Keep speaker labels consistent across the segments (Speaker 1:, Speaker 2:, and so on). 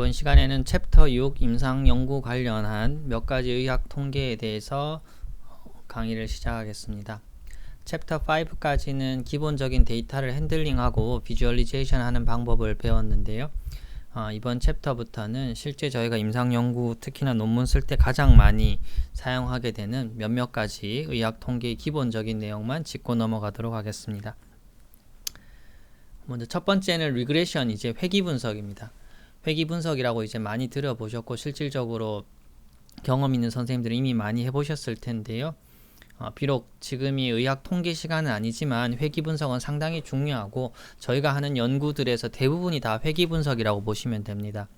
Speaker 1: 이번 시간에는 챕터 6 임상연구 관련한 몇 가지 의학 통계에 대해서 강의를 시작하겠습니다. 챕터 5까지는 기본적인 데이터를 핸들링하고 비주얼리제이션 하는 방법을 배웠는데요. 이번 챕터부터는 실제 저희가 임상연구 특히나 논문 쓸 때 가장 많이 사용하게 되는 몇몇 가지 의학 통계의 기본적인 내용만 짚고 넘어가도록 하겠습니다. 먼저 첫 번째는 리그레션, 이제 회귀 분석입니다. 회귀 분석이라고 이제 많이 들어보셨고 실질적으로 경험 있는 선생님들이 이미 많이 해보셨을 텐데요. 비록 지금이 의학 통계 시간은 아니지만 회귀 분석은 상당히 중요하고 저희가 하는 연구들에서 대부분이 다 회귀 분석이라고 보시면 됩니다.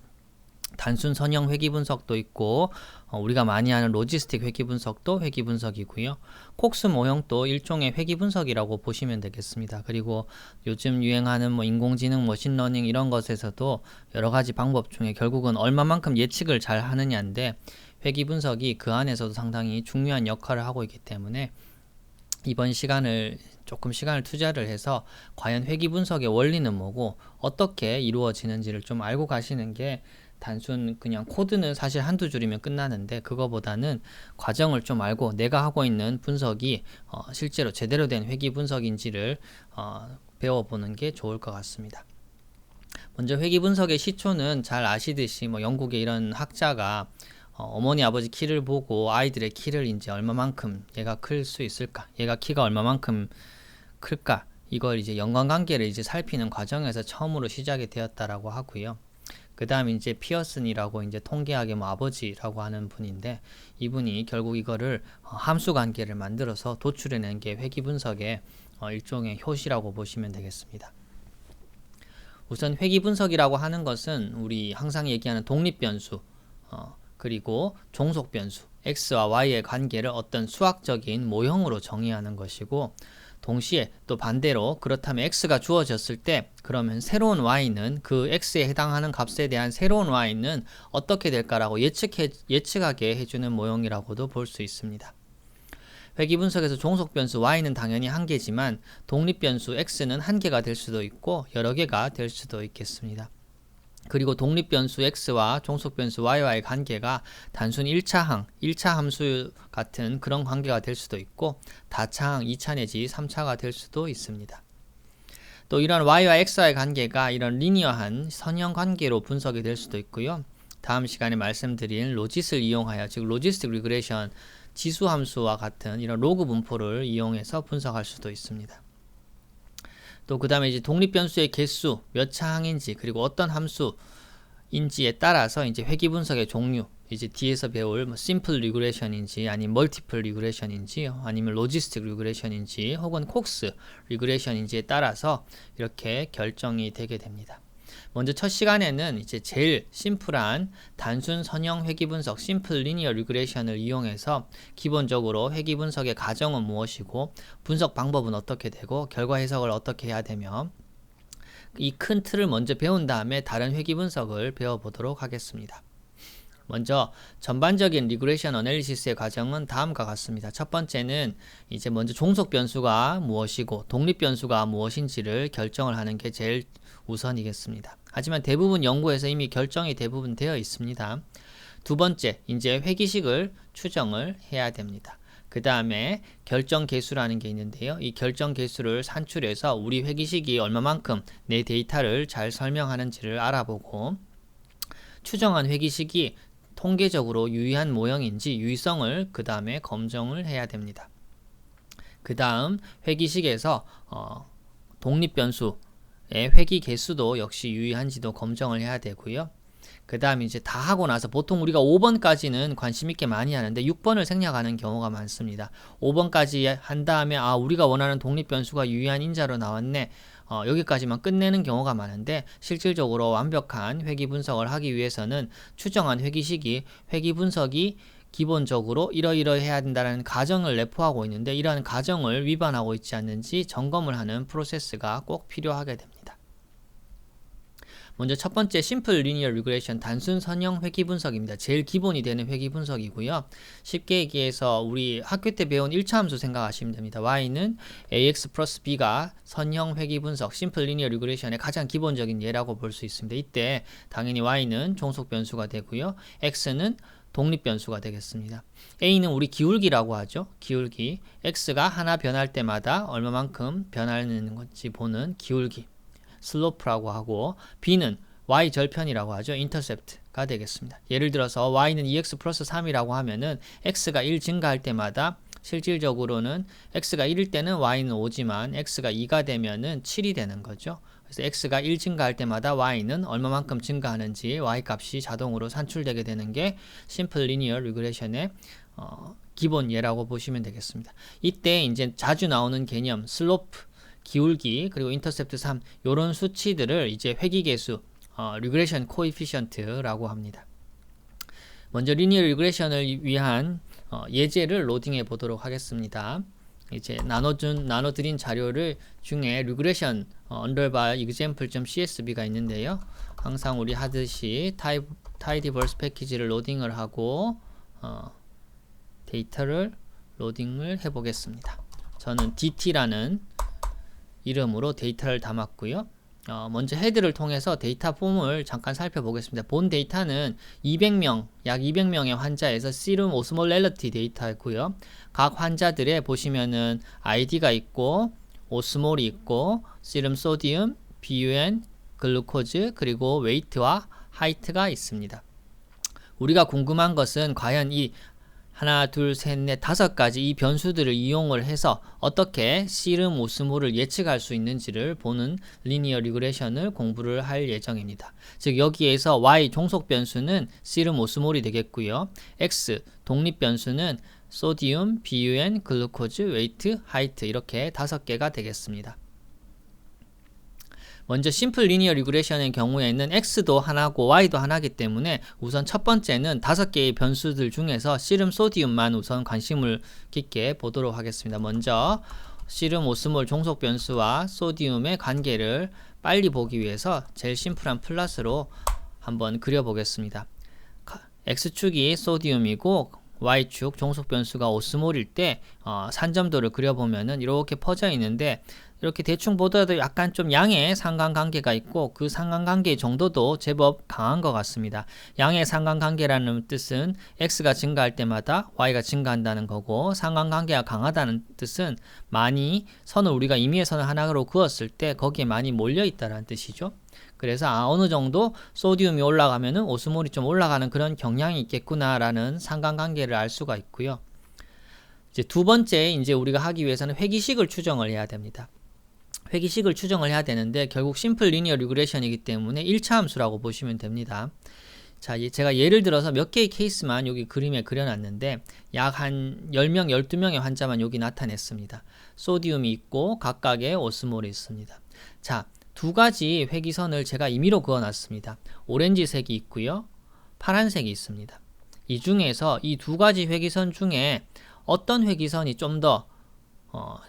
Speaker 1: 단순 선형 회귀 분석도 있고 우리가 많이 하는 로지스틱 회귀 분석도 회귀 분석이고요. 콕스 모형도 일종의 회귀 분석이라고 보시면 되겠습니다. 그리고 요즘 유행하는 인공지능, 머신러닝 이런 것에서도 여러 가지 방법 중에 결국은 얼마만큼 예측을 잘 하느냐인데 회귀 분석이 그 안에서도 상당히 중요한 역할을 하고 있기 때문에 이번 시간을 조금 시간을 투자를 해서 과연 회귀 분석의 원리는 뭐고 어떻게 이루어지는지를 좀 알고 가시는 게 단순 그냥 코드는 사실 한두 줄이면 끝나는데 그거보다는 과정을 좀 알고 내가 하고 있는 분석이 실제로 제대로 된 회귀 분석인지를 배워보는 게 좋을 것 같습니다. 먼저 회귀 분석의 시초는 잘 아시듯이 영국의 이런 학자가 어머니 아버지 키를 보고 아이들의 키를 이제 얼마만큼 얘가 클 수 있을까, 얘가 키가 얼마만큼 클까, 이걸 이제 연관관계를 이제 살피는 과정에서 처음으로 시작이 되었다라고 하고요. 그 다음 이제 피어슨이라고 이제 통계학의 아버지라고 하는 분인데 이분이 결국 이거를 함수 관계를 만들어서 도출해낸 게 회귀 분석의 일종의 효시라고 보시면 되겠습니다. 우선 회귀 분석이라고 하는 것은 우리 항상 얘기하는 독립 변수 그리고 종속 변수 x와 y의 관계를 어떤 수학적인 모형으로 정의하는 것이고 동시에 또 반대로 그렇다면 x가 주어졌을 때 그러면 새로운 y는 그 x에 해당하는 값에 대한 새로운 y는 어떻게 될까라고 예측하게 해주는 모형이라고도 볼 수 있습니다. 회귀 분석에서 종속 변수 y는 당연히 한 개지만 독립 변수 x는 한 개가 될 수도 있고 여러 개가 될 수도 있겠습니다. 그리고 독립 변수 x와 종속 변수 y와의 관계가 단순 1차 함수 같은 그런 관계가 될 수도 있고 다차항 2차 내지 3차가 될 수도 있습니다. 또 이런 y와 x와의 관계가 이런 리니어한 선형 관계로 분석이 될 수도 있고요. 다음 시간에 말씀드린 로짓을 이용하여 즉 로지스틱 리그레션 지수 함수와 같은 이런 로그 분포를 이용해서 분석할 수도 있습니다. 또 그 다음에 이제 독립 변수의 개수, 몇 차항인지 그리고 어떤 함수인지에 따라서 이제 회귀 분석의 종류, 이제 뒤에서 배울 심플 리그레션인지 아니면 멀티플 리그레션인지 아니면 로지스틱 리그레션인지 혹은 콕스 리그레션인지에 따라서 이렇게 결정이 되게 됩니다. 먼저 첫 시간에는 이제 제일 심플한 단순 선형 회귀 분석 심플 리니어 리그레션을 이용해서 기본적으로 회귀 분석의 가정은 무엇이고 분석 방법은 어떻게 되고 결과 해석을 어떻게 해야 되며 이 큰 틀을 먼저 배운 다음에 다른 회귀 분석을 배워보도록 하겠습니다. 먼저 전반적인 리그레션 어널리시스의 과정은 다음과 같습니다. 첫 번째는 이제 먼저 종속 변수가 무엇이고 독립 변수가 무엇인지를 결정을 하는 게 제일 우선이겠습니다. 하지만 대부분 연구에서 이미 결정이 대부분 되어 있습니다. 두 번째, 이제 회귀식을 추정을 해야 됩니다. 그 다음에 결정 계수라는 게 있는데요. 이 결정 계수를 산출해서 우리 회귀식이 얼마만큼 내 데이터를 잘 설명하는지를 알아보고 추정한 회귀식이 통계적으로 유의한 모형인지 유의성을 그 다음에 검증을 해야 됩니다. 그 다음 회귀식에서 독립 변수의 회귀 개수도 역시 유의한지도 검증을 해야 되고요. 그 다음에 이제 다 하고 나서 보통 우리가 5번까지는 관심 있게 많이 하는데 6번을 생략하는 경우가 많습니다. 5번까지 한 다음에 우리가 원하는 독립 변수가 유의한 인자로 나왔네. 여기까지만 끝내는 경우가 많은데 실질적으로 완벽한 회귀 분석을 하기 위해서는 추정한 회귀식이 회귀 분석이 기본적으로 이러이러해야 된다는 가정을 내포하고 있는데 이러한 가정을 위반하고 있지 않는지 점검을 하는 프로세스가 꼭 필요하게 됩니다. 먼저 첫 번째 심플 리니어 리그레션 단순 선형 회귀 분석입니다. 제일 기본이 되는 회귀 분석이고요. 쉽게 얘기해서 우리 학교 때 배운 1차 함수 생각하시면 됩니다. y는 ax 플러스 b가 선형 회귀 분석 심플 리니어 리그레션의 가장 기본적인 예라고 볼 수 있습니다. 이때 당연히 y는 종속 변수가 되고요. x는 독립 변수가 되겠습니다. a는 우리 기울기라고 하죠. 기울기. x가 하나 변할 때마다 얼마만큼 변하는 건지 보는 기울기. 슬로프라고 하고 b는 y 절편이라고 하죠. 인터셉트가 되겠습니다. 예를 들어서 y는 2x 플러스 3이라고 하면은 x가 1 증가할 때마다 실질적으로는 x가 1일 때는 y는 5지만 x가 2가 되면은 7이 되는 거죠. 그래서 x가 1 증가할 때마다 y는 얼마만큼 증가하는지 y 값이 자동으로 산출되게 되는 게 심플 리니어 리그레션의 기본 예라고 보시면 되겠습니다. 이때 이제 자주 나오는 개념 슬로프, 기울기, 그리고 인터셉트 3 요런 수치들을 이제 회귀계수 리그레션 코에피션트라고 합니다. 먼저 리니어 리그레션을 위한 예제를 로딩해 보도록 하겠습니다. 이제 나눠드린 자료를 중에 리그레션 언더바 example.csv가 있는데요. 항상 우리 하듯이 tidyverse 패키지를 로딩을 하고 데이터를 로딩을 해 보겠습니다. 저는 dt라는 이름으로 데이터를 담았고요. 먼저 헤드를 통해서 데이터 폼을 잠깐 살펴보겠습니다. 본 데이터는 200명, 약 200명의 환자에서 시름 오스몰렐러티 데이터고요. 각 환자들의 보시면은 아이디가 있고 오스몰이 있고 시름 소디움, BUN, 글루코즈, 그리고 웨이트와 하이트가 있습니다. 우리가 궁금한 것은 과연 이 하나, 둘, 셋, 넷, 5가지 이 변수들을 이용을 해서 어떻게 시름 오스몰을 예측할 수 있는지를 보는 리니어 리그레션을 공부를 할 예정입니다. 즉 여기에서 y 종속 변수는 시름 오스몰이 되겠고요. x 독립 변수는 소디움, BUN, 글루코즈, 웨이트, 하이트 이렇게 5개가 되겠습니다. 먼저 심플 리니어 리그레션의 경우에는 x도 하나고 y도 하나이기 때문에 우선 첫 번째는 5개의 변수들 중에서 시름 소디움만 우선 관심을 깊게 보도록 하겠습니다. 먼저 시름 오스몰 종속 변수와 소디움의 관계를 빨리 보기 위해서 제일 심플한 플러스로 한번 그려보겠습니다. x축이 소디움이고 y축 종속 변수가 오스몰일 때 산점도를 그려보면은 이렇게 퍼져 있는데 이렇게 대충 보더라도 약간 좀 양의 상관관계가 있고 그 상관관계의 정도도 제법 강한 것 같습니다. 양의 상관관계라는 뜻은 x가 증가할 때마다 y가 증가한다는 거고 상관관계가 강하다는 뜻은 많이 선을 우리가 임의의 선을 하나로 그었을 때 거기에 많이 몰려 있다는 뜻이죠. 그래서 어느 정도 소디움이 올라가면은 오스몰이 좀 올라가는 그런 경향이 있겠구나라는 상관관계를 알 수가 있고요. 이제 두 번째 이제 우리가 하기 위해서는 회귀식을 추정을 해야 됩니다. 회귀식을 추정을 해야 되는데 결국 심플 리니어 리그레션이기 때문에 1차 함수라고 보시면 됩니다. 자, 제가 예를 들어서 몇 개의 케이스만 여기 그림에 그려놨는데 약 한 10명, 12명의 환자만 여기 나타냈습니다. 소디움이 있고 각각의 오스몰이 있습니다. 자, 두 가지 회귀선을 제가 임의로 그어놨습니다. 오렌지색이 있고요. 파란색이 있습니다. 이 중에서 이 두 가지 회귀선 중에 어떤 회귀선이 좀 더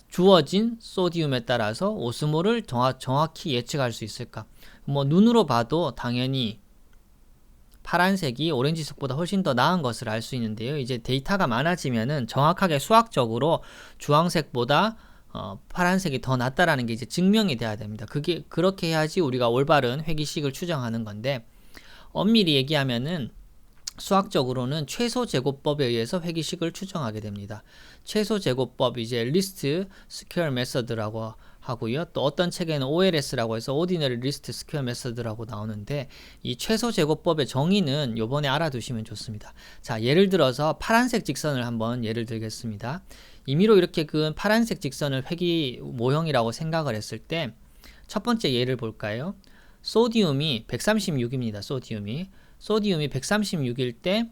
Speaker 1: 주어진 소디움에 따라서 오스몰을 정확히 예측할 수 있을까? 뭐 눈으로 봐도 당연히 파란색이 오렌지색보다 훨씬 더 나은 것을 알 수 있는데요. 이제 데이터가 많아지면은 정확하게 수학적으로 주황색보다 파란색이 더 낫다라는 게 이제 증명이 돼야 됩니다. 그렇게 해야지 우리가 올바른 회귀식을 추정하는 건데 엄밀히 얘기하면은 수학적으로는 최소 제곱법에 의해서 회귀식을 추정하게 됩니다. 최소 제곱법 이제 리스트 스퀘어 메서드라고 하고요. 또 어떤 책에는 OLS라고 해서 Ordinary Least Square Method라고 나오는데 이 최소 제곱법의 정의는 요번에 알아두시면 좋습니다. 자, 예를 들어서 파란색 직선을 한번 예를 들겠습니다. 임의로 이렇게 그은 파란색 직선을 회귀 모형이라고 생각을 했을 때 첫 번째 예를 볼까요? 소디움이 136입니다. 소디움이 136일 때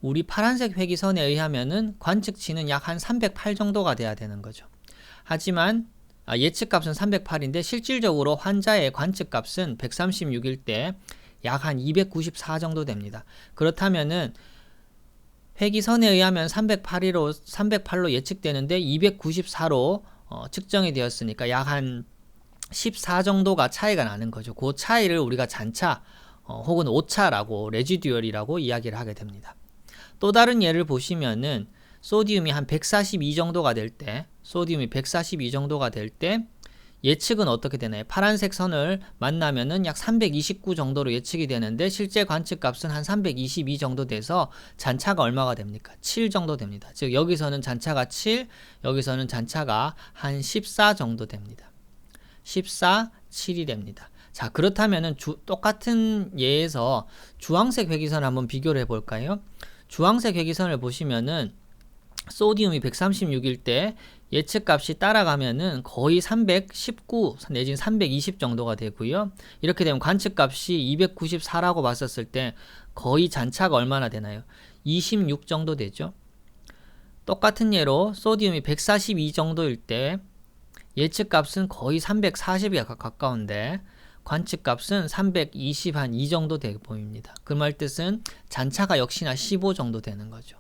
Speaker 1: 우리 파란색 회귀선에 의하면은 관측치는 약 한 308 정도가 돼야 되는 거죠. 하지만 예측값은 308인데 실질적으로 환자의 관측값은 136일 때 약 한 294 정도 됩니다. 그렇다면은 회귀선에 의하면 308로 예측되는데 294로 측정이 되었으니까 약 한 14 정도가 차이가 나는 거죠. 그 차이를 우리가 잔차 혹은 오차라고 레지듀얼이라고 이야기를 하게 됩니다. 또 다른 예를 보시면은 소디움이 한 142 정도가 될 때, 예측은 어떻게 되나요? 파란색 선을 만나면은 약 329 정도로 예측이 되는데 실제 관측값은 한 322 정도 돼서 잔차가 얼마가 됩니까? 7 정도 됩니다. 즉 여기서는 잔차가 7, 여기서는 잔차가 한 14 정도 됩니다. 14, 7이 됩니다. 자, 그렇다면은 똑같은 예에서 주황색 회기선을 한번 비교를 해볼까요? 주황색 회기선을 보시면은 소디움이 136일 때 예측값이 따라가면은 거의 319 내지는 320 정도가 되고요. 이렇게 되면 관측값이 294라고 봤었을 때 거의 잔차가 얼마나 되나요? 26 정도 되죠. 똑같은 예로 소디움이 142 정도일 때 예측값은 거의 340에 가까운데 관측값은 320 한 2 정도 돼 보입니다. 그 말 뜻은 잔차가 역시나 15 정도 되는 거죠.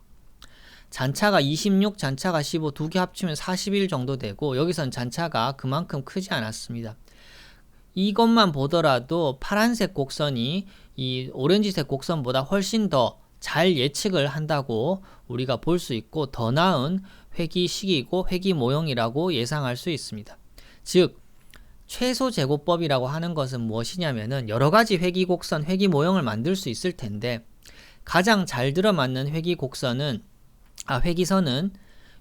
Speaker 1: 잔차가 26, 잔차가 15 두 개 합치면 41 정도 되고 여기선 잔차가 그만큼 크지 않았습니다. 이것만 보더라도 파란색 곡선이 이 오렌지색 곡선보다 훨씬 더 잘 예측을 한다고 우리가 볼 수 있고 더 나은 회기 시기이고 회기 모형이라고 예상할 수 있습니다. 즉 최소 제곱법이라고 하는 것은 무엇이냐면은 여러 가지 회기 곡선, 회기 모형을 만들 수 있을 텐데 가장 잘 들어맞는 회기선은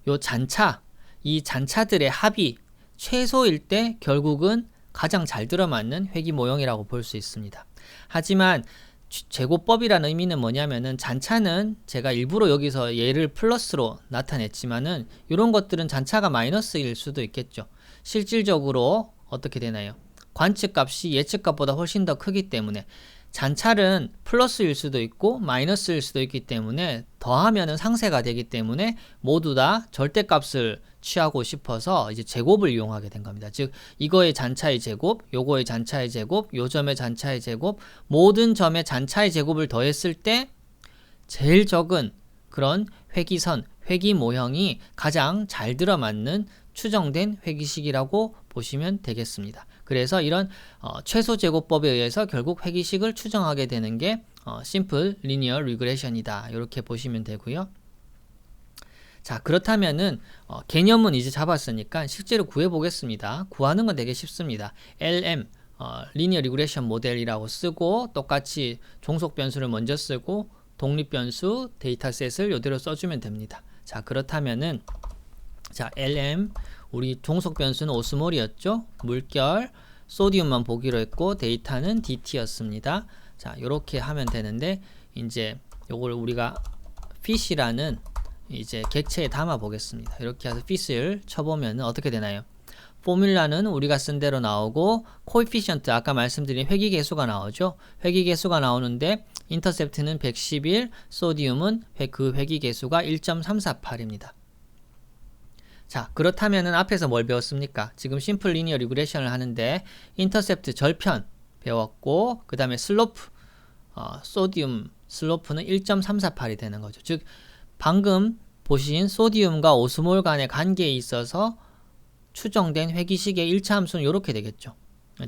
Speaker 1: 요 잔차, 이 잔차들의 합이 최소일 때 결국은 가장 잘 들어맞는 회기 모형이라고 볼 수 있습니다. 하지만 제곱법이라는 의미는 뭐냐면은 잔차는 제가 일부러 여기서 얘를 플러스로 나타냈지만은 이런 것들은 잔차가 마이너스일 수도 있겠죠. 실질적으로 어떻게 되나요? 관측값이 예측값보다 훨씬 더 크기 때문에 잔차는 플러스일 수도 있고 마이너스일 수도 있기 때문에 더하면은 상쇄가 되기 때문에 모두 다 절대값을 취하고 싶어서 이제 제곱을 이용하게 된 겁니다. 즉 이거의 잔차의 제곱, 요거의 잔차의 제곱, 요 점의 잔차의 제곱, 모든 점의 잔차의 제곱을 더했을 때 제일 적은 그런 회기선, 회기 모형이 가장 잘 들어맞는 추정된 회기식이라고 보시면 되겠습니다. 그래서 이런 최소 제곱법에 의해서 결국 회기식을 추정하게 되는 게 심플 리니어 리그레션이다. 이렇게 보시면 되고요. 자, 그렇다면은 개념은 이제 잡았으니까 실제로 구해 보겠습니다. 구하는 건 되게 쉽습니다. LM 리니어 리그레션 모델이라고 쓰고 똑같이 종속 변수를 먼저 쓰고 독립 변수 데이터셋을 이대로 써주면 됩니다. 자, 그렇다면은 자, LM 우리 종속 변수는 오스몰이었죠. 물결 소디움만 보기로 했고 데이터는 DT였습니다. 자, 요렇게 하면 되는데 이제 요걸 우리가 fish라는 이제 객체에 담아 보겠습니다. 이렇게 해서 fish를 쳐보면 어떻게 되나요? 포뮬라는 우리가 쓴 대로 나오고 코에피션트 아까 말씀드린 회기계수가 나오죠. 회기계수가 나오는데 인터셉트는 111, 소디움은 그 회기계수가 1.348입니다. 자, 그렇다면은 앞에서 뭘 배웠습니까? 지금 심플 리니어 리그레션을 하는데 인터셉트 절편 배웠고 그 다음에 슬로프 소디움 슬로프는 1.348이 되는 거죠. 즉 방금 보신 소디움과 오스몰 간의 관계에 있어서 추정된 회기식의 1차 함수는 이렇게 되겠죠.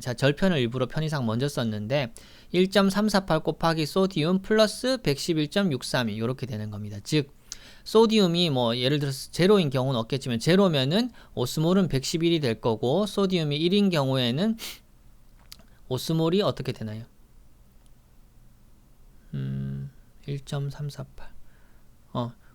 Speaker 1: 자, 절편을 일부러 편의상 먼저 썼는데 1.348 곱하기 소디움 플러스 111.632 이렇게 되는 겁니다. 즉 소디움이 뭐 예를 들어서 제로인 경우는 없겠지만 제로면은 오스몰은 111이 될 거고 소디움이 1인 경우에는 오스몰이 어떻게 되나요? 1.348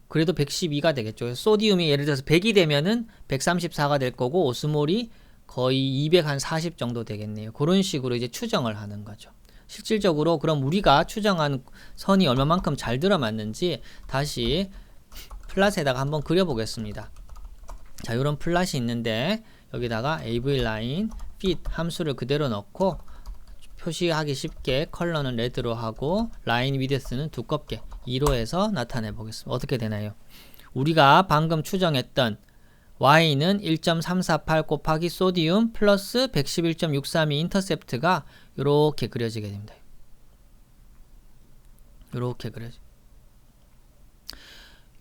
Speaker 1: 그래도 112가 되겠죠. 소디움이 예를 들어서 100이 되면은 134가 될 거고 오스몰이 거의 240 정도 되겠네요. 그런 식으로 이제 추정을 하는 거죠. 실질적으로 그럼 우리가 추정한 선이 얼마만큼 잘 들어맞는지 다시 플랫에다가 한번 그려보겠습니다. 자, 이런 플랫이 있는데 여기다가 AV 라인, fit 함수를 그대로 넣고 표시하기 쉽게 컬러는 레드로 하고 라인 위드스는 두껍게 2로 해서 나타내 보겠습니다. 어떻게 되나요? 우리가 방금 추정했던 y는 1.348 곱하기 소디움 플러스 111.632 인터셉트가 이렇게 그려지게 됩니다. 이렇게 그려져.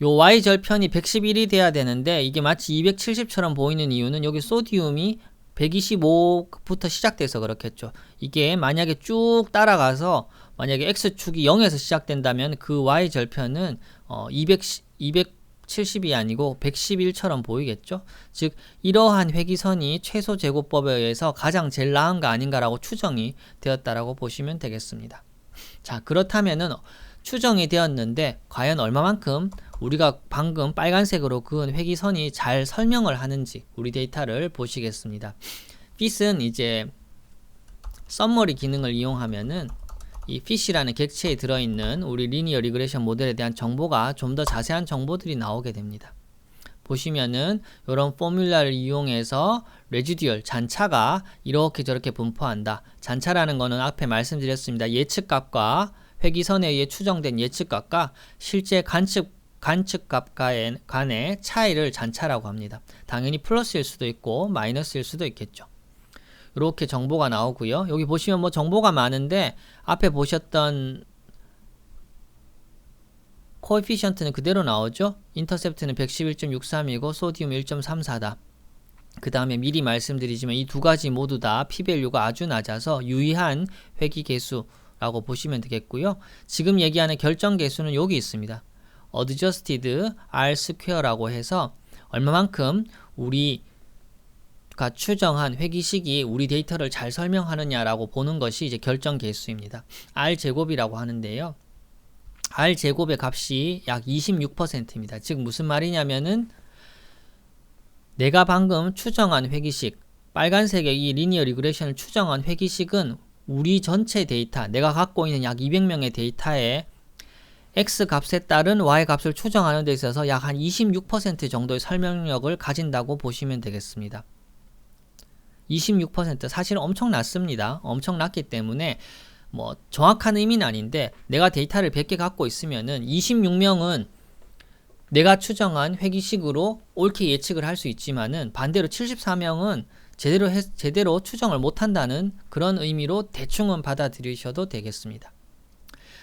Speaker 1: 요 y절편이 111이 돼야 되는데 이게 마치 270처럼 보이는 이유는 여기 소디움이 125부터 시작돼서 그렇겠죠. 이게 만약에 쭉 따라가서 만약에 x축이 0에서 시작된다면 그 y절편은 270이 아니고 111처럼 보이겠죠. 즉 이러한 회기선이 최소 제곱법에 의해서 가장 제일 나은가 아닌가라고 추정이 되었다라고 보시면 되겠습니다. 자, 그렇다면은 추정이 되었는데 과연 얼마만큼 우리가 방금 빨간색으로 그은 회기선이 잘 설명을 하는지 우리 데이터를 보시겠습니다. fit은 이제 썸머리 기능을 이용하면은 이 fit이라는 객체에 들어있는 우리 리니어 리그레션 모델에 대한 정보가 좀 더 자세한 정보들이 나오게 됩니다. 보시면은 이런 포뮬라를 이용해서 레지듀얼 잔차가 이렇게 저렇게 분포한다. 잔차라는 거는 앞에 말씀드렸습니다. 예측값과 회기선에 의해 추정된 예측값과 실제 관측값 간의 차이를 잔차라고 합니다. 당연히 플러스일 수도 있고 마이너스일 수도 있겠죠. 이렇게 정보가 나오고요. 여기 보시면 뭐 정보가 많은데 앞에 보셨던 코에피션트는 그대로 나오죠. 인터셉트는 111.63이고 소디움 1.34다. 그 다음에 미리 말씀드리지만 이 두 가지 모두 다 p-밸류가 아주 낮아서 유의한 회기계수라고 보시면 되겠고요. 지금 얘기하는 결정계수는 여기 있습니다. adjusted r-square라고 해서 얼마만큼 우리가 추정한 회기식이 우리 데이터를 잘 설명하느냐라고 보는 것이 이제 결정계수입니다. r제곱이라고 하는데요. r제곱의 값이 약 26%입니다. 즉 무슨 말이냐면은 내가 방금 추정한 회기식, 빨간색의 이 리니어 리그레션을 추정한 회기식은 우리 전체 데이터, 내가 갖고 있는 약 200명의 데이터에 x 값에 따른 y 값을 추정하는 데 있어서 약 한 26% 정도의 설명력을 가진다고 보시면 되겠습니다. 26% 사실 엄청 낮습니다. 엄청 낮기 때문에 뭐 정확한 의미는 아닌데 내가 데이터를 100개 갖고 있으면은 26명은 내가 추정한 회기식으로 옳게 예측을 할 수 있지만은 반대로 74명은 제대로 추정을 못한다는 그런 의미로 대충은 받아들이셔도 되겠습니다.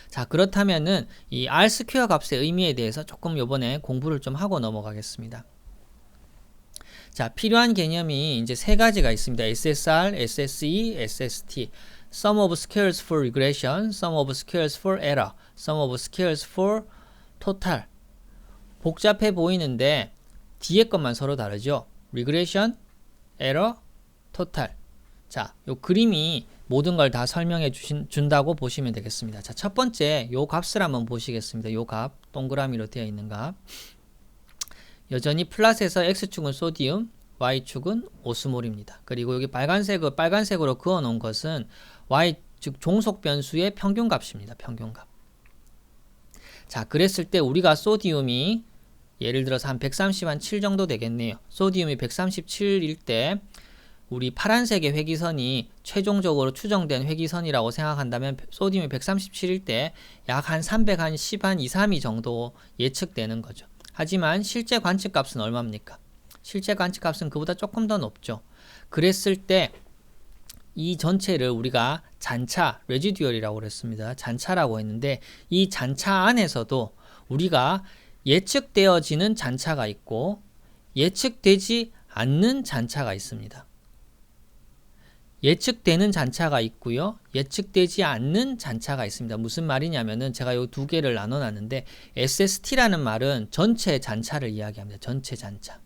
Speaker 1: 자, 그렇다면은 이 r-스퀘어 값의 의미에 대해서 조금 요번에 공부를 좀 하고 넘어가겠습니다. 자, 필요한 개념이 이제 세 가지가 있습니다. SSR, SSE, SST. Sum of squares for regression, Sum of squares for error, Sum of squares for total. 복잡해 보이는데 뒤에 것만 서로 다르죠. regression, error, total. 자, 요 그림이 모든 걸 다 설명해 준다고 보시면 되겠습니다. 자, 첫 번째 요 값을 한번 보시겠습니다. 요 값, 동그라미로 되어 있는 값. 여전히 플랫에서 x축은 소디움, y축은 오스몰입니다. 그리고 여기 빨간색으로 그어 놓은 것은 y, 즉 종속 변수의 평균값입니다. 평균값. 자, 그랬을 때 우리가 소디움이 예를 들어서 한 137 정도 되겠네요. 소디움이 137일 때 우리 파란색의 회기선이 최종적으로 추정된 회기선이라고 생각한다면 소디움이 137일 때 약 한 310 한 2, 3이 정도 예측되는 거죠. 하지만 실제 관측값은 얼마입니까? 실제 관측값은 그보다 조금 더 높죠. 그랬을 때 이 전체를 우리가 잔차, 레지듀얼이라고 그랬습니다. 잔차라고 했는데 이 잔차 안에서도 우리가 예측되어지는 잔차가 있고 예측되지 않는 잔차가 있습니다. 예측되는 잔차가 있고요. 예측되지 않는 잔차가 있습니다. 무슨 말이냐면은 제가 이 두 개를 나눠 놨는데 SST라는 말은 전체 잔차를 이야기합니다. 전체 잔차.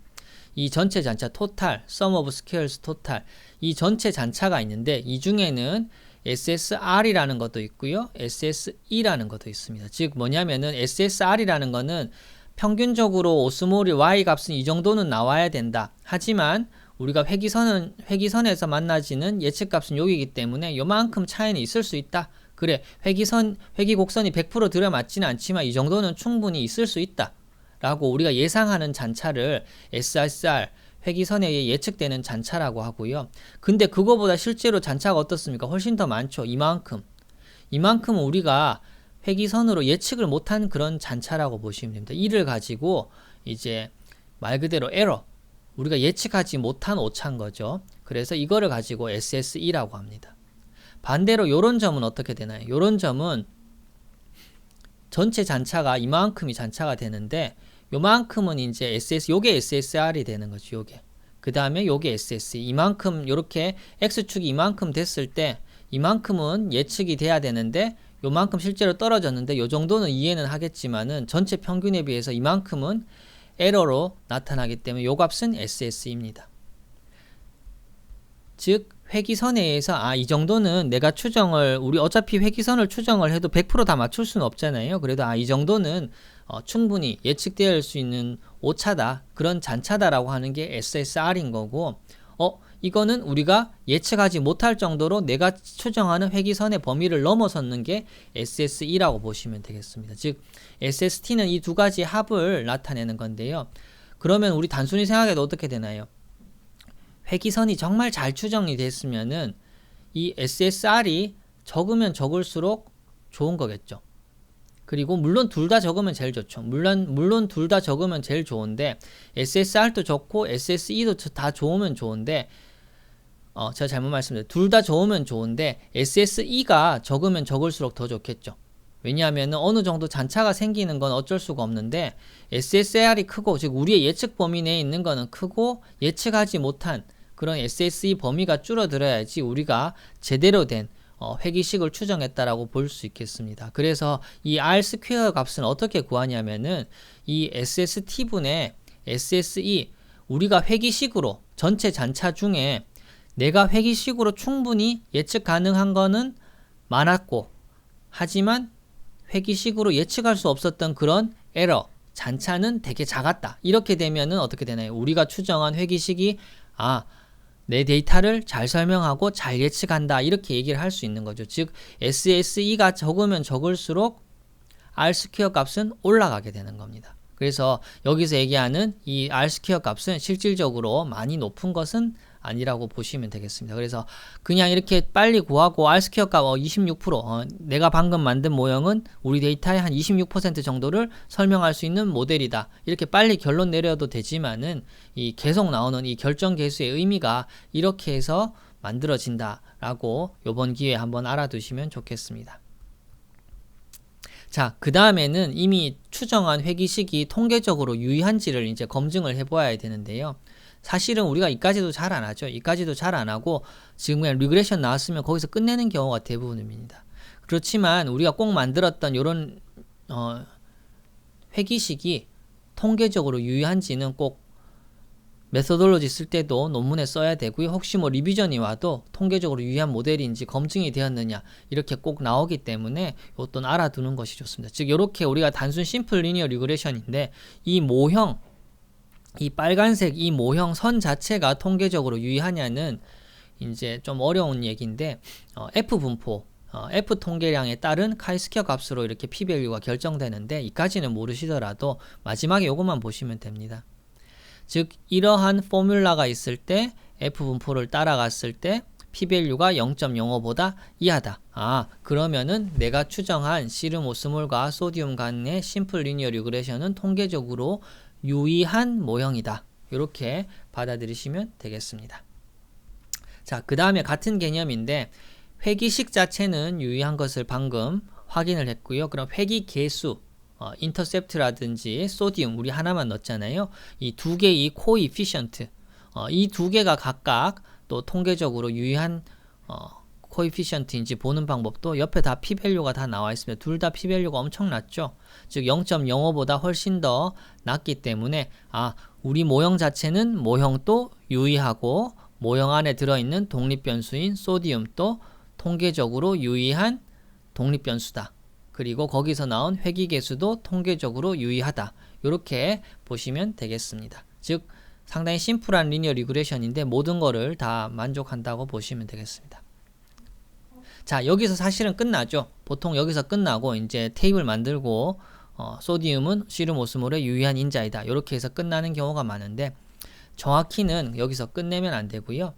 Speaker 1: 이 전체 잔차 토탈, sum of squares 토탈. 이 전체 잔차가 있는데 이 중에는 SSR이라는 것도 있고요. SSE라는 것도 있습니다. 즉 뭐냐면은 SSR이라는 거는 평균적으로 오스몰이 Y 값은 이 정도는 나와야 된다. 하지만 우리가 회기선에서 만나지는 예측값은 여기이기 때문에 요만큼 차이는 있을 수 있다. 그래, 회기곡선이 100% 들어맞지는 않지만 이 정도는 충분히 있을 수 있다. 라고 우리가 예상하는 잔차를 SSR, 회기선에 의해 예측되는 잔차라고 하고요. 근데 그거보다 실제로 잔차가 어떻습니까? 훨씬 더 많죠. 이만큼은 우리가 회기선으로 예측을 못한 그런 잔차라고 보시면 됩니다. 이를 가지고 이제 말 그대로 에러, 우리가 예측하지 못한 오차인 거죠. 그래서 이거를 가지고 SSE라고 합니다. 반대로 요런 점은 어떻게 되나요? 요런 점은 전체 잔차가 이만큼이 잔차가 되는데 요만큼은 이제 요게 SSR이 되는 거죠. 요게. 그 다음에 요게 SSE. 이만큼 요렇게 X축이 이만큼 됐을 때 이만큼은 예측이 돼야 되는데 요만큼 실제로 떨어졌는데 요 정도는 이해는 하겠지만은 전체 평균에 비해서 이만큼은 에러로 나타나기 때문에 요 값은 SSE입니다. 즉 회기선에 의해서 이 정도는 내가 추정을 우리 어차피 회기선을 추정을 해도 100% 다 맞출 수는 없잖아요. 그래도 이 정도는 충분히 예측될 수 있는 오차다, 그런 잔차다라고 하는 게 SSR인 거고, 이거는 우리가 예측하지 못할 정도로 내가 추정하는 회기선의 범위를 넘어섰는 게 SSE라고 보시면 되겠습니다. 즉 SST는 이 두 가지 합을 나타내는 건데요. 그러면 우리 단순히 생각해도 어떻게 되나요? 회기선이 정말 잘 추정이 됐으면은 이 SSR이 적으면 적을수록 좋은 거겠죠. 그리고 물론 둘 다 적으면 제일 좋죠. 물론 둘 다 적으면 제일 좋은데 SSR도 좋고 SSE도 다 좋으면 좋은데 제가 잘못 말씀드렸어요. 둘 다 좋으면 좋은데 SSE가 적으면 적을수록 더 좋겠죠. 왜냐하면 어느 정도 잔차가 생기는 건 어쩔 수가 없는데 SSR이 크고, 즉 우리의 예측 범위 내에 있는 거는 크고 예측하지 못한 그런 SSE 범위가 줄어들어야지 우리가 제대로 된 회기식을 추정했다라고 볼 수 있겠습니다. 그래서 이 R² 값은 어떻게 구하냐면은 이 SST분의 SSE, 우리가 회기식으로 전체 잔차 중에 내가 회기식으로 충분히 예측 가능한 거는 많았고, 하지만 회기식으로 예측할 수 없었던 그런 에러, 잔차는 되게 작았다. 이렇게 되면은 어떻게 되나요? 우리가 추정한 회기식이 내 데이터를 잘 설명하고 잘 예측한다, 이렇게 얘기를 할 수 있는 거죠. 즉 SSE가 적으면 적을수록 R² 값은 올라가게 되는 겁니다. 그래서 여기서 얘기하는 이 R² 값은 실질적으로 많이 높은 것은 아니라고 보시면 되겠습니다. 그래서 그냥 이렇게 빨리 구하고 R² 값 26%, 내가 방금 만든 모형은 우리 데이터의 한 26% 정도를 설명할 수 있는 모델이다, 이렇게 빨리 결론 내려도 되지만은 이 계속 나오는 이 결정 계수의 의미가 이렇게 해서 만들어진다라고 이번 기회에 한번 알아두시면 좋겠습니다. 자, 그 다음에는 이미 추정한 회기식이 통계적으로 유의한지를 이제 검증을 해봐야 되는데요. 사실은 우리가 이까지도 잘 안 하죠. 이까지도 잘 안 하고 지금 그냥 리그레션 나왔으면 거기서 끝내는 경우가 대부분입니다. 그렇지만 우리가 꼭 만들었던 이런 회기식이 통계적으로 유의한지는 꼭 메소돌로지 쓸 때도 논문에 써야 되고요. 혹시 뭐 리비전이 와도 통계적으로 유의한 모델인지 검증이 되었느냐, 이렇게 꼭 나오기 때문에 이것도 알아두는 것이 좋습니다. 즉 이렇게 우리가 단순 심플 리니어 리그레션인데 이 모형, 이 빨간색 이 모형 선 자체가 통계적으로 유의하냐는 이제 좀 어려운 얘기인데 F 분포, F 통계량에 따른 카이스퀘어 값으로 이렇게 P-밸류가 결정되는데 이까지는 모르시더라도 마지막에 이것만 보시면 됩니다. 즉 이러한 포뮬라가 있을 때 F 분포를 따라갔을 때 P-밸류가 0.05보다 이하다. 그러면은 내가 추정한 시름 오스몰과 소디움 간의 심플 리니어 리그레션은 통계적으로 유의한 모형이다. 이렇게 받아들이시면 되겠습니다. 자, 그 다음에 같은 개념인데 회기식 자체는 유의한 것을 방금 확인을 했고요. 그럼 회기 계수, 인터셉트라든지 소디움 우리 하나만 넣었잖아요. 이 두 개의 코이피션트, 이 두 개가 각각 또 통계적으로 유의한 코이피션트인지 보는 방법도 옆에 다 P-밸류가 다 나와 있습니다. 둘 다 P-밸류가 엄청 낮죠. 즉 0.05보다 훨씬 더 낮기 때문에 우리 모형 자체는 모형도 유의하고 모형 안에 들어있는 독립변수인 소디움도 통계적으로 유의한 독립변수다. 그리고 거기서 나온 회기계수도 통계적으로 유의하다. 이렇게 보시면 되겠습니다. 즉 상당히 심플한 리니어 리그레션인데 모든 거를 다 만족한다고 보시면 되겠습니다. 자, 여기서 사실은 끝나죠. 보통 여기서 끝나고 이제 테이블 만들고 소디움은 시름 오스몰의 유의한 인자이다, 이렇게 해서 끝나는 경우가 많은데 정확히는 여기서 끝내면 안 되고요.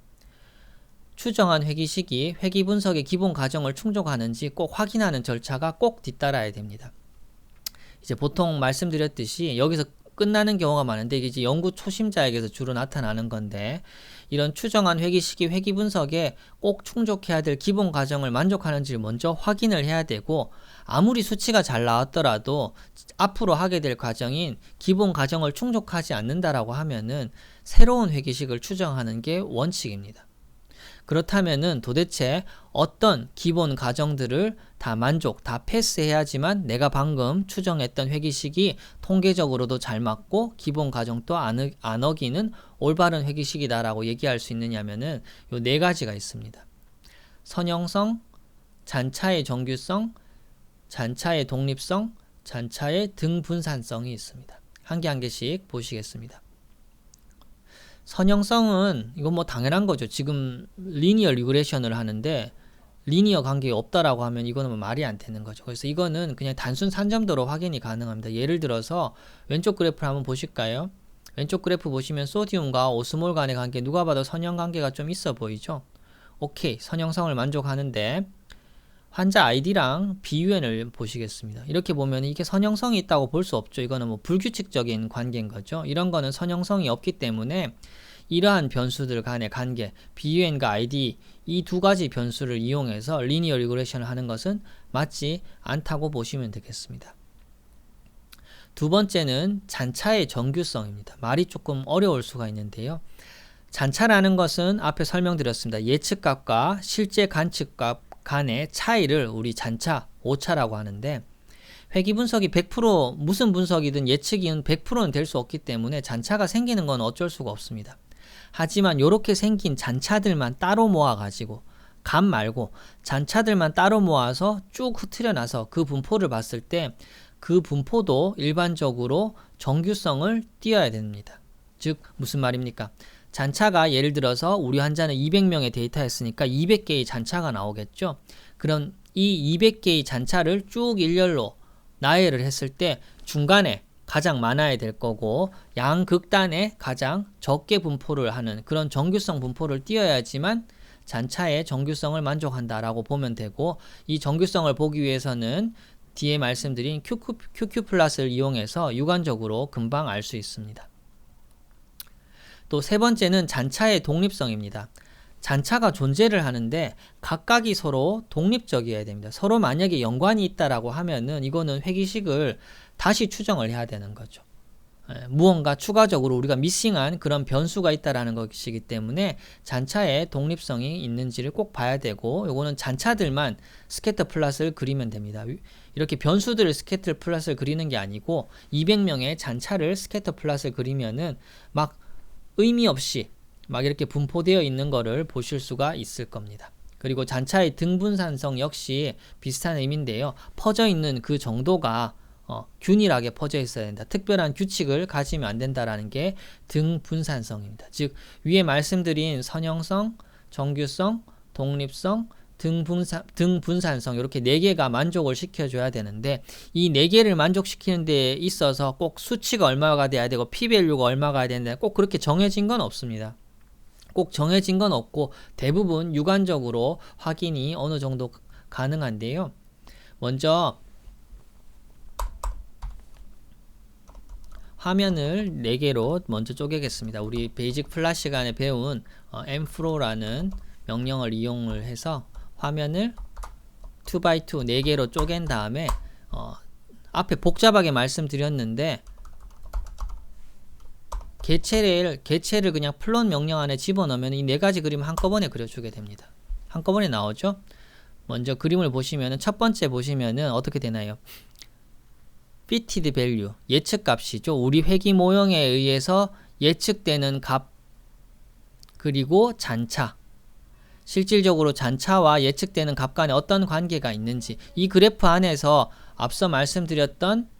Speaker 1: 추정한 회기식이 회기 분석의 기본 과정을 충족하는지 꼭 확인하는 절차가 꼭 뒤따라야 됩니다. 이제 보통 말씀드렸듯이 여기서 끝나는 경우가 많은데 이게 이제 연구 초심자에게서 주로 나타나는 건데, 이런 추정한 회기식이 회기 분석에 꼭 충족해야 될 기본 과정을 만족하는지를 먼저 확인을 해야 되고, 아무리 수치가 잘 나왔더라도 앞으로 하게 될 과정인 기본 과정을 충족하지 않는다라고 하면은 새로운 회계식을 추정하는 게 원칙입니다. 그렇다면은 도대체 어떤 기본 과정들을 다 다 패스해야지만 내가 방금 추정했던 회계식이 통계적으로도 잘 맞고 기본 과정도 안 어기는 올바른 회계식이다라고 얘기할 수 있느냐면은 요 네 가지가 있습니다. 선형성, 잔차의 정규성, 잔차의 독립성, 잔차의 등분산성이 있습니다. 한 개 한 개씩 보시겠습니다. 선형성은 이건 뭐 당연한 거죠. 지금 리니어 리그레션을 하는데 리니어 관계가 없다라고 하면 이거는 뭐 말이 안 되는 거죠. 그래서 이거는 그냥 단순 산점도로 확인이 가능합니다. 예를 들어서 왼쪽 그래프를 한번 보실까요? 왼쪽 그래프 보시면 소디움과 오스몰 간의 관계 누가 봐도 선형 관계가 좀 있어 보이죠? 오케이, 선형성을 만족하는데 환자 아이디랑 비유엔을 보시겠습니다. 이렇게 보면 이게 선형성이 있다고 볼 수 없죠. 이거는 뭐 불규칙적인 관계인 거죠. 이런 거는 선형성이 없기 때문에 이러한 변수들 간의 관계, 비유엔과 아이디 이 두 가지 변수를 이용해서 리니어 리그레션을 하는 것은 맞지 않다고 보시면 되겠습니다. 두 번째는 잔차의 정규성입니다. 말이 조금 어려울 수가 있는데요. 잔차라는 것은 앞에 설명드렸습니다. 예측값과 실제 관측값 간의 차이를 우리 잔차, 오차라고 하는데 회귀 분석이 100% 무슨 분석이든 예측이는 100%는 될 수 없기 때문에 잔차가 생기는 건 어쩔 수가 없습니다. 하지만 이렇게 생긴 잔차들만 따로 모아가지고 감 말고 잔차들만 따로 모아서 쭉 흐트려 놔서 그 분포를 봤을 때 그 분포도 일반적으로 정규성을 띄어야 됩니다. 즉 무슨 말입니까? 잔차가 예를 들어서 우리 환자는 200명의 데이터였으니까 200개의 잔차가 나오겠죠. 그럼 이 200개의 잔차를 쭉 일렬로 나열을 했을 때 중간에 가장 많아야 될 거고 양극단에 가장 적게 분포를 하는 그런 정규성 분포를 띄어야지만 잔차의 정규성을 만족한다라고 보면 되고 이 정규성을 보기 위해서는 뒤에 말씀드린 QQ 플랫을 이용해서 육안적으로 금방 알 수 있습니다. 또 세 번째는 잔차의 독립성입니다. 잔차가 존재를 하는데 각각이 서로 독립적이어야 됩니다. 서로 만약에 연관이 있다라고 하면은 이거는 회귀식을 다시 추정을 해야 되는 거죠. 무언가 추가적으로 우리가 미싱한 그런 변수가 있다라는 것이기 때문에 잔차의 독립성이 있는지를 꼭 봐야 되고 요거는 잔차들만 스캐터 플롯을 그리면 됩니다. 이렇게 변수들 스캐터 플롯을 그리는 게 아니고 200명의 잔차를 스캐터 플롯을 그리면은 막 의미 없이 막 이렇게 분포되어 있는 거를 보실 수가 있을 겁니다. 그리고 잔차의 등분산성 역시 비슷한 의미인데요. 퍼져 있는 그 정도가 균일하게 퍼져 있어야 된다. 특별한 규칙을 가지면 안 된다라는 게 등분산성입니다. 즉 위에 말씀드린 선형성, 정규성, 독립성, 등분산성 이렇게 4개가 만족을 시켜줘야 되는데 이 4개를 만족시키는 데 있어서 꼭 수치가 얼마가 돼야 되고 p-value가 얼마가 돼야 되는데 꼭 그렇게 정해진 건 없습니다. 꼭 정해진 건 없고 대부분 육안적으로 확인이 어느 정도 가능한데요. 먼저 화면을 4개로 먼저 쪼개겠습니다. 우리 베이직 플랫 시간에 배운 mflow라는 명령을 이용을 해서 화면을 2x2 4개로 쪼갠 다음에 앞에 복잡하게 말씀드렸는데 개체를 그냥 플롯 명령 안에 집어넣으면 이 4가지 그림을 한꺼번에 그려주게 됩니다. 한꺼번에 나오죠. 먼저 그림을 보시면은 첫 번째 보시면은 어떻게 되나요? fitted value 예측값이죠. 우리 회귀 모형에 의해서 예측되는 값 그리고 잔차 실질적으로 잔차와 예측되는 값 간에 어떤 관계가 있는지 이 그래프 안에서 앞서 말씀드렸던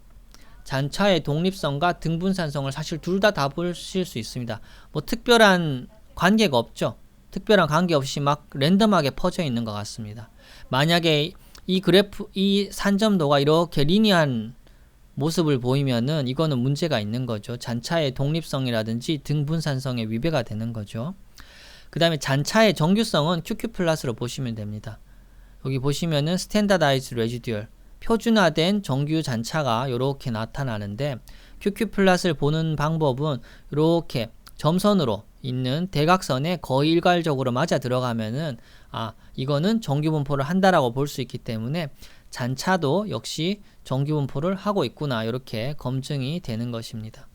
Speaker 1: 잔차의 독립성과 등분산성을 사실 둘 다 보실 수 있습니다. 뭐 특별한 관계가 없죠. 특별한 관계 없이 막 랜덤하게 퍼져 있는 것 같습니다. 만약에 이 그래프 이 산점도가 이렇게 리니어한 모습을 보이면은 이거는 문제가 있는 거죠. 잔차의 독립성이라든지 등분산성에 위배가 되는 거죠. 그 다음에 잔차의 정규성은 QQ 플러스로 보시면 됩니다. 여기 보시면은 스탠다다이즈 레지듀얼 표준화된 정규 잔차가 이렇게 나타나는데 QQ 플러스를 보는 방법은 이렇게 점선으로 있는 대각선에 거의 일괄적으로 맞아 들어가면은 이거는 정규 분포를 한다라고 볼 수 있기 때문에 잔차도 역시 정기분포를 하고 있구나 이렇게 검증이 되는 것입니다.